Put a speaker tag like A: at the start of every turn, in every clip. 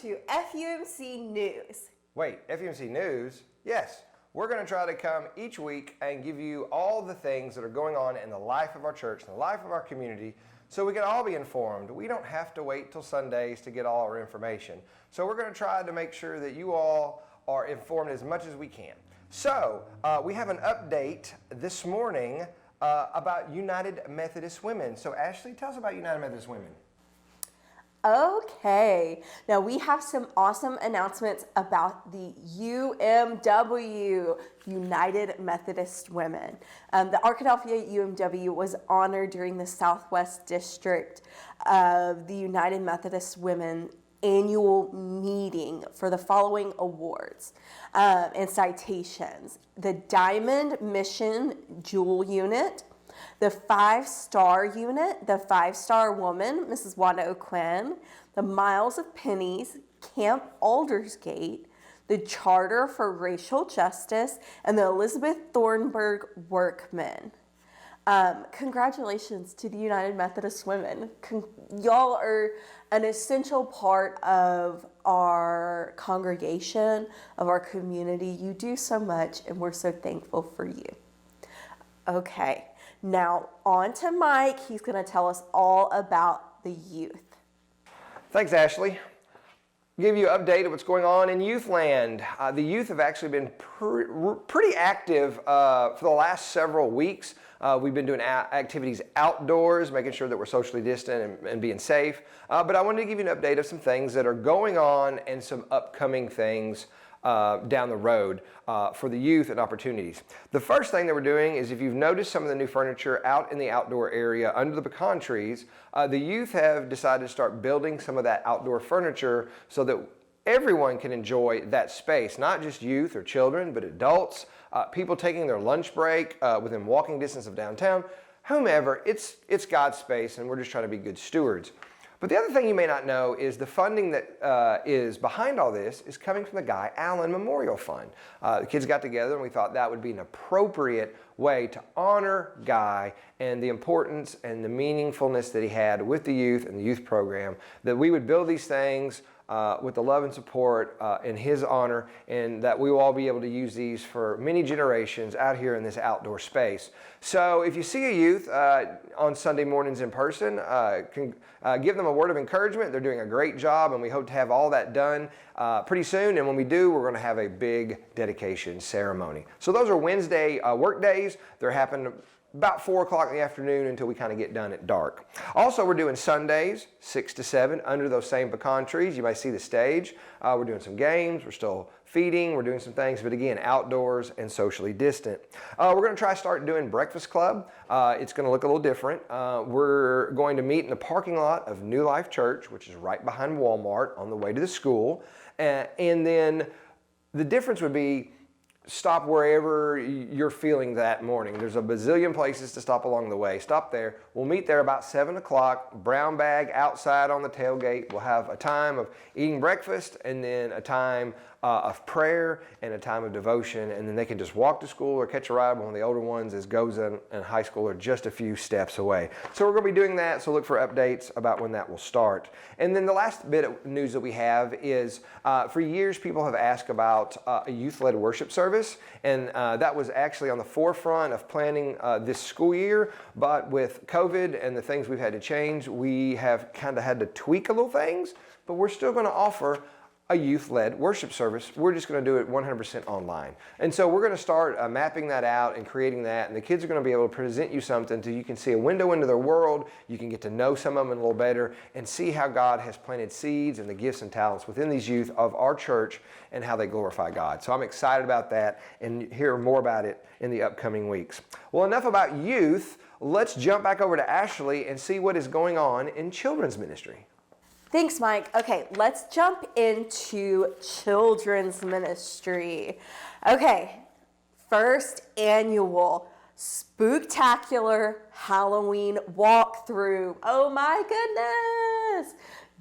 A: to FUMC News.
B: Wait, FUMC News? Yes. We're going to try to come each week and give you all the things that are going on in the life of our church, in the life of our community, so we can all be informed. We don't have to wait till Sundays to get all our information. So we're going to try to make sure that you all are informed as much as we can. So we have an update this morning about United Methodist Women. So Ashley, tell us about United Methodist Women.
A: Okay, now we have some awesome announcements about the UMW, United Methodist Women. The Arkadelphia UMW was honored during the Southwest District of the United Methodist Women annual meeting for the following awards and citations: the Diamond Mission Jewel Unit, the 5-Star Unit, the 5-Star Woman, Mrs. Wanda O'Quinn, the Miles of Pennies, Camp Aldersgate, the Charter for Racial Justice, and the Elizabeth Thornburg Workmen. Congratulations to the United Methodist Women. Y'all are an essential part of our congregation, of our community. You do so much, and we're so thankful for you. Okay. Now, on to Mike. He's going to tell us all about the youth.
B: Thanks, Ashley. Give you an update of what's going on in Youthland. The youth have actually been pretty active for the last several weeks. We've been doing activities outdoors, making sure that we're socially distant and being safe. But I wanted to give you an update of some things that are going on and some upcoming things down the road for the youth and opportunities. The first thing that we're doing is, if you've noticed some of the new furniture out in the outdoor area under the pecan trees, the youth have decided to start building some of that outdoor furniture so that everyone can enjoy that space, not just youth or children, but adults, people taking their lunch break within walking distance of downtown, whomever. It's God's space, and we're just trying to be good stewards. But the other thing you may not know is the funding that is behind all this is coming from the Guy Allen Memorial Fund. The kids got together and we thought that would be an appropriate way to honor Guy and the importance and the meaningfulness that he had with the youth and the youth program, that we would build these things with the love and support in his honor, and that we will all be able to use these for many generations out here in this outdoor space. So if you see a youth on Sunday mornings in person, give them a word of encouragement. They're doing a great job, and we hope to have all that done pretty soon. And when we do, we're going to have a big dedication ceremony. So those are Wednesday work days. They're happening about 4 o'clock in the afternoon until we kind of get done at dark. Also, we're doing Sundays, 6 to 7, under those same pecan trees. You might see the stage. We're doing some games. We're still feeding. We're doing some things, but again, outdoors and socially distant. We're going to try to start doing Breakfast Club. It's going to look a little different. We're going to meet in the parking lot of New Life Church, which is right behind Walmart on the way to the school. And then the difference would be, stop wherever you're feeling that morning. There's a bazillion places to stop along the way. Stop there. We'll meet there about 7 o'clock, brown bag outside on the tailgate. We'll have a time of eating breakfast, and then a time of prayer and a time of devotion, and then they can just walk to school or catch a ride. One of the older ones, as Goza and high school, are just a few steps away. So we're going to be doing that, so look for updates about when that will start. And then the last bit of news that we have is, for years people have asked about a youth-led worship service, and that was actually on the forefront of planning this school year, but with COVID and the things we've had to change, we have kind of had to tweak a little things, but we're still going to offer a youth-led worship service. We're just going to do it 100% online. And so we're going to start mapping that out and creating that, and the kids are going to be able to present you something so you can see a window into their world. You can get to know some of them a little better and see how God has planted seeds and the gifts and talents within these youth of our church and how they glorify God. So I'm excited about that and hear more about it in the upcoming weeks. Well, enough about youth. Let's jump back over to Ashley and see what is going on in children's ministry.
A: Thanks, Mike. Okay, let's jump into children's ministry. Okay, first annual Spooktacular Halloween walkthrough. Oh my goodness!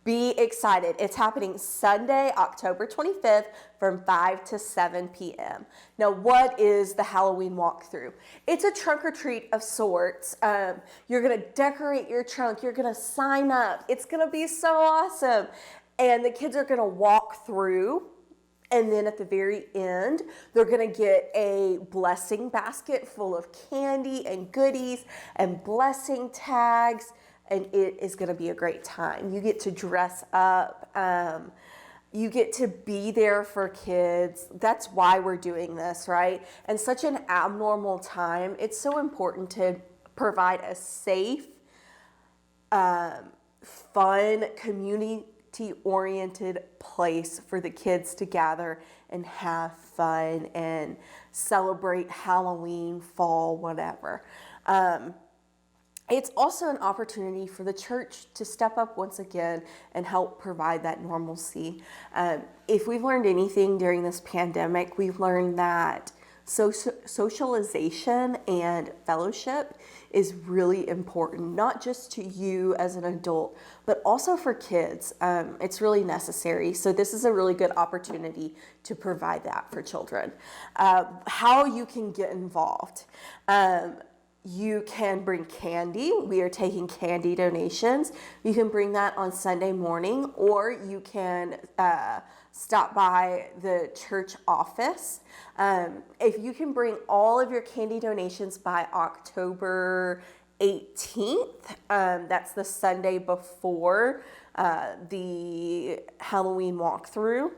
A: Be excited. It's happening Sunday, October 25th from 5 to 7 p.m. Now, what is the Halloween walkthrough? It's a trunk or treat of sorts. You're going to decorate your trunk. You're going to sign up. It's going to be so awesome. And the kids are going to walk through. And then at the very end, they're going to get a blessing basket full of candy and goodies and blessing tags. And it is going to be a great time. You get to dress up. You get to be there for kids. That's why we're doing this, right? And such an abnormal time. It's so important to provide a safe, fun, community-oriented place for the kids to gather and have fun and celebrate Halloween, fall, whatever. It's also an opportunity for the church to step up once again and help provide that normalcy. If we've learned anything during this pandemic, we've learned that socialization and fellowship is really important, not just to you as an adult, but also for kids. It's really necessary. So this is a really good opportunity to provide that for children. How you can get involved. You can bring candy. We are taking candy donations. You can bring that on Sunday morning, or you can stop by the church office. If you can bring all of your candy donations by October 18th, that's the Sunday before the Halloween walkthrough.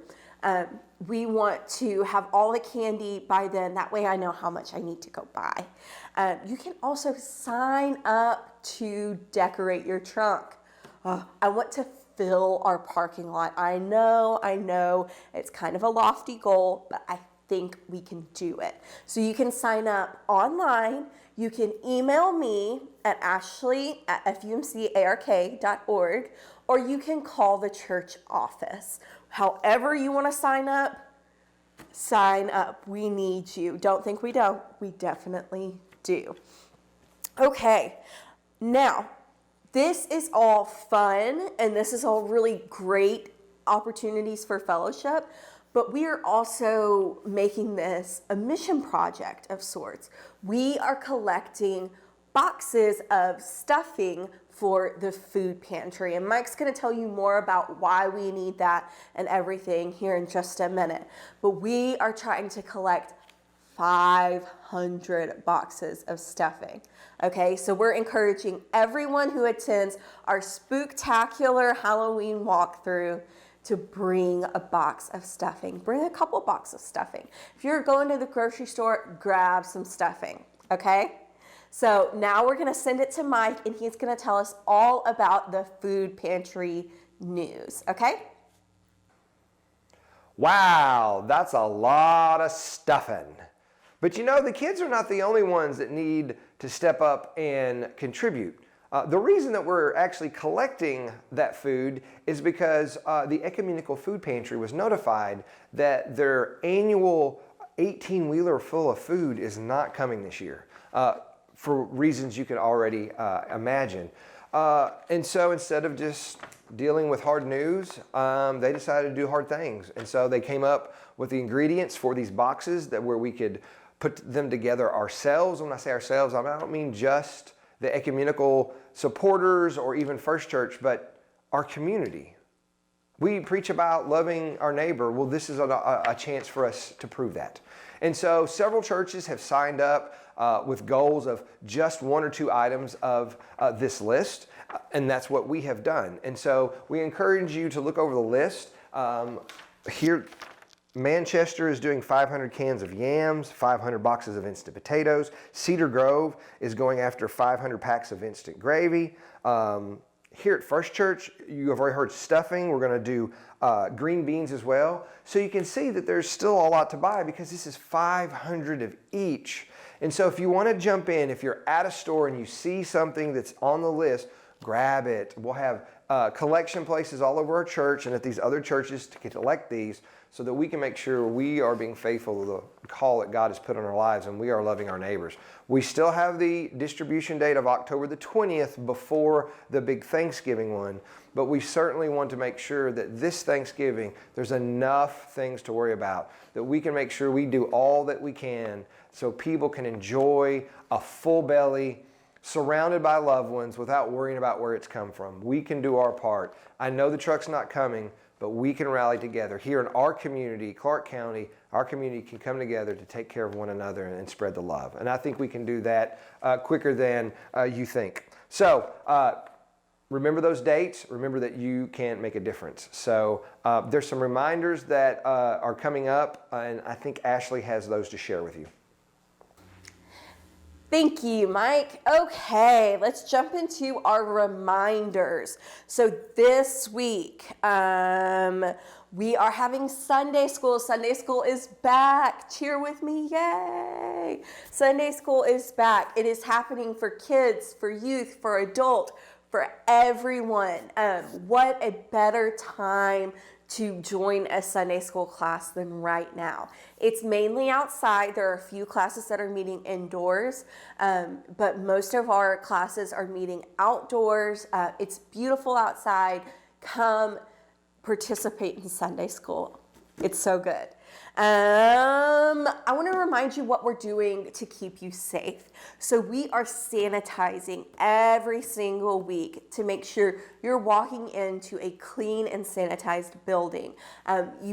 A: We want to have all the candy by then. That way I know how much I need to go buy. You can also sign up to decorate your trunk. I want to fill our parking lot. I know, it's kind of a lofty goal, but I think we can do it. So you can sign up online. You can email me at ashley@fumcark.org, or you can call the church office. However you want to sign up, sign up. We need you. Don't think we don't. We definitely do. Okay, now, this is all fun, and this is all really great opportunities for fellowship, but we are also making this a mission project of sorts. We are collecting boxes of stuffing for the food pantry. And Mike's going to tell you more about why we need that and everything here in just a minute. But we are trying to collect 500 boxes of stuffing. Okay, so we're encouraging everyone who attends our spooktacular Halloween walkthrough to bring a box of stuffing. Bring a couple boxes of stuffing. If you're going to the grocery store, grab some stuffing, okay? So now we're gonna send it to Mike, and he's gonna tell us all about the food pantry news, okay?
B: Wow, that's a lot of stuffing. But you know, the kids are not the only ones that need to step up and contribute. The reason that we're actually collecting that food is because the Ecumenical Food Pantry was notified that their annual 18-wheeler full of food is not coming this year. For reasons you can already imagine. And so instead of just dealing with hard news, they decided to do hard things. And so they came up with the ingredients for these boxes where we could put them together ourselves. When I say ourselves, I don't mean just the ecumenical supporters or even First Church, but our community. We preach about loving our neighbor. Well, this is a chance for us to prove that. And so several churches have signed up with goals of just one or two items of this list, and that's what we have done. And so we encourage you to look over the list. Here, Manchester is doing 500 cans of yams, 500 boxes of instant potatoes. Cedar Grove is going after 500 packs of instant gravy. Here at First Church, you have already heard stuffing. We're going to do green beans as well. So you can see that there's still a lot to buy because this is 500 of each. And so if you want to jump in, if you're at a store and you see something that's on the list, grab it. We'll have collection places all over our church and at these other churches to collect these so that we can make sure we are being faithful to the call that God has put on our lives and we are loving our neighbors. We still have the distribution date of October the 20th before the big Thanksgiving one, but we certainly want to make sure that this Thanksgiving there's enough things to worry about, that we can make sure we do all that we can so people can enjoy a full belly, surrounded by loved ones without worrying about where it's come from. We can do our part. I know the truck's not coming, but we can rally together. Here in our community, Clark County, our community can come together to take care of one another and spread the love. And I think we can do that quicker than you think. So remember those dates. Remember that you can make a difference. So there's some reminders that are coming up, and I think Ashley has those to share with you.
A: Thank you, Mike. Okay, let's jump into our reminders. So this week, we are having Sunday school. Sunday school is back. Cheer with me, yay! Sunday school is back. It is happening for kids, for youth, for adult, for everyone. What a better time to join a Sunday school class than right now. It's mainly outside. There are a few classes that are meeting indoors, but most of our classes are meeting outdoors. It's beautiful outside. Come participate in Sunday school. It's so good. I want to remind you what we're doing to keep you safe. So we are sanitizing every single week to make sure you're walking into a clean and sanitized building.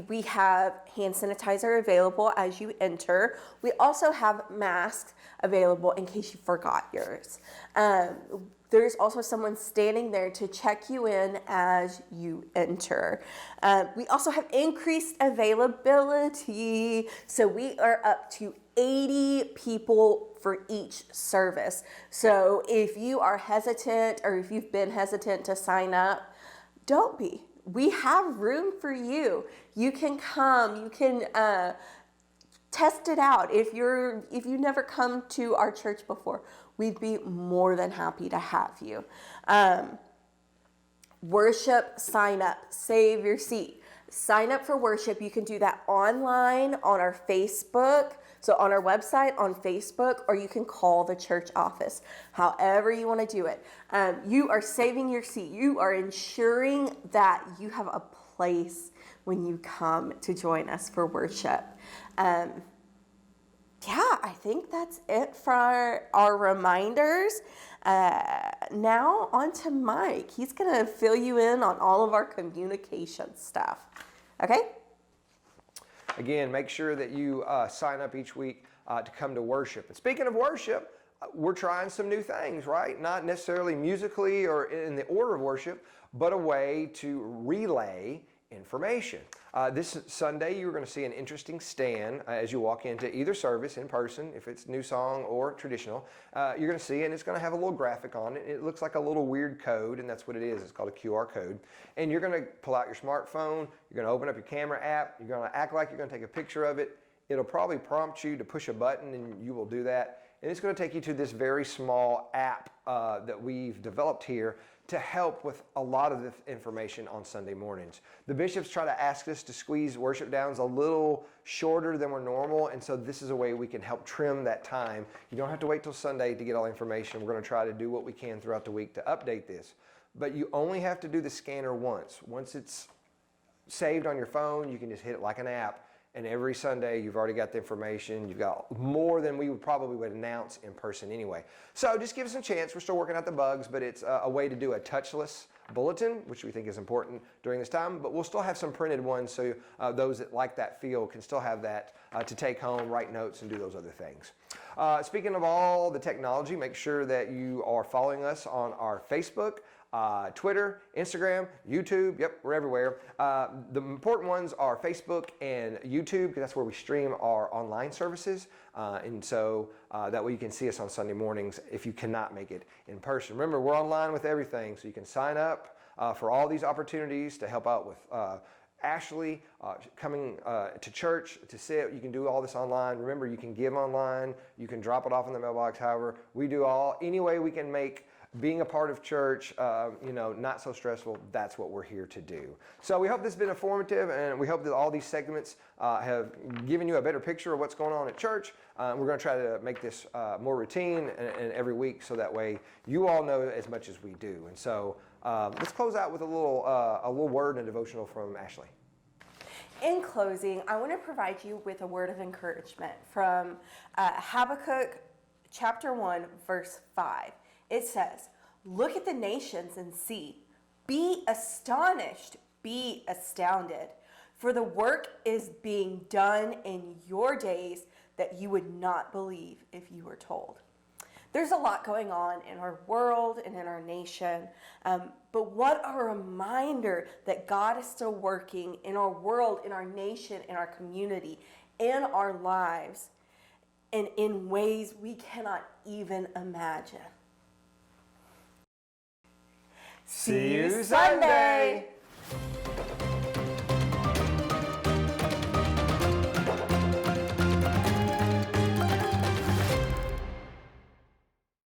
A: We have hand sanitizer available as you enter. We also have masks available in case you forgot yours. There's also someone standing there to check you in as you enter. We also have increased availability. So we are up to 80 people for each service. So if you are hesitant or if you've been hesitant to sign up, don't be. We have room for you. You can come, you can test it out. If you never come to our church before, we'd be more than happy to have you. Worship, sign up, save your seat. Sign up for worship. You can do that online on our Facebook, so on our website, on Facebook, or you can call the church office. However you want to do it. You are saving your seat. You are ensuring that you have a place when you come to join us for worship. Yeah, I think that's it for our reminders. Now on to Mike. He's going to fill you in on all of our communication stuff. Okay?
B: Again, make sure that you sign up each week to come to worship. And speaking of worship, we're trying some new things, right? Not necessarily musically or in the order of worship, but a way to relay information. This Sunday, you're going to see an interesting stand as you walk into either service in person, if it's new song or traditional. You're going to see it, and it's going to have a little graphic on it. It looks like a little weird code, and that's what it is. It's called a QR code. And you're going to pull out your smartphone. You're going to open up your camera app. You're going to act like you're going to take a picture of it. It'll probably prompt you to push a button, and you will do that. And it's going to take you to this very small app that we've developed here to help with a lot of the information on Sunday mornings. The bishops try to ask us to squeeze worship downs a little shorter than we're normal, and so this is a way we can help trim that time. You don't have to wait till Sunday to get all the information. We're going to try to do what we can throughout the week to update this. But you only have to do the scanner once. Once it's saved on your phone, you can just hit it like an app. And every Sunday, you've already got the information. You've got more than we would announce in person anyway. So just give us a chance. We're still working out the bugs, but it's a way to do a touchless bulletin, which we think is important during this time. But we'll still have some printed ones, so those that like that feel can still have that to take home, write notes, and do those other things. Speaking of all the technology, make sure that you are following us on our Facebook, Twitter, Instagram, YouTube. Yep, we're everywhere. The important ones are Facebook and YouTube, because that's where we stream our online services. And so that way you can see us on Sunday mornings if you cannot make it in person. Remember, we're online with everything, so you can sign up for all these opportunities to help out with Ashley coming to church to sit. You can do all this online. Remember, you can give online. You can drop it off in the mailbox. However, we do any way we can make being a part of church, not so stressful. That's what we're here to do. So we hope this has been informative, and we hope that all these segments have given you a better picture of what's going on at church. We're going to try to make this more routine and every week, so that way you all know as much as we do. And so let's close out with a little word and devotional from Ashley.
A: In closing, I want to provide you with a word of encouragement from Habakkuk chapter 1, verse 5. It says, "Look at the nations and see. Be astonished be astounded, for the work is being done in your days that you would not believe if you were told. There's a lot going on in our world and in our nation, but what a reminder that God is still working in our world, in our nation, in our community, in our lives, and in ways we cannot even imagine.
B: See you Sunday.